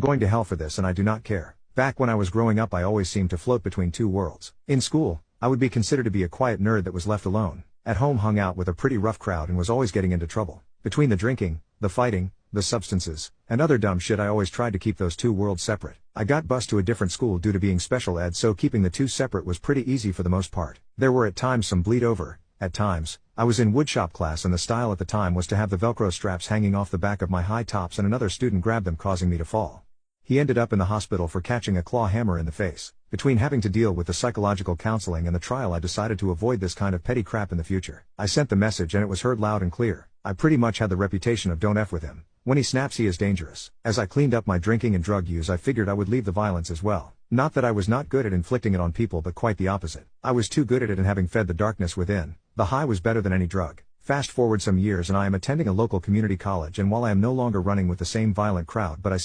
Going to hell for this and I do not care. Back when I was growing up I always seemed to float between two worlds. In school, I would be considered to be a quiet nerd that was left alone. At home hung out with a pretty rough crowd and was always getting into trouble. Between the drinking, the fighting, the substances, and other dumb shit I always tried to keep those two worlds separate. I got bused to a different school due to being special ed, so keeping the two separate was pretty easy for the most part. There were at times some bleed over. At times, I was in woodshop class and the style at the time was to have the Velcro straps hanging off the back of my high tops and another student grabbed them causing me to fall. He ended up in the hospital for catching a claw hammer in the face. Between having to deal with the psychological counseling and the trial I decided to avoid this kind of petty crap in the future. I sent the message and it was heard loud and clear. I pretty much had the reputation of don't F with him. When he snaps he is dangerous. As I cleaned up my drinking and drug use I figured I would leave the violence as well. Not that I was not good at inflicting it on people but quite the opposite. I was too good at it and having fed the darkness within, the high was better than any drug. Fast forward some years and I am attending a local community college and while I am no longer running with the same violent crowd but I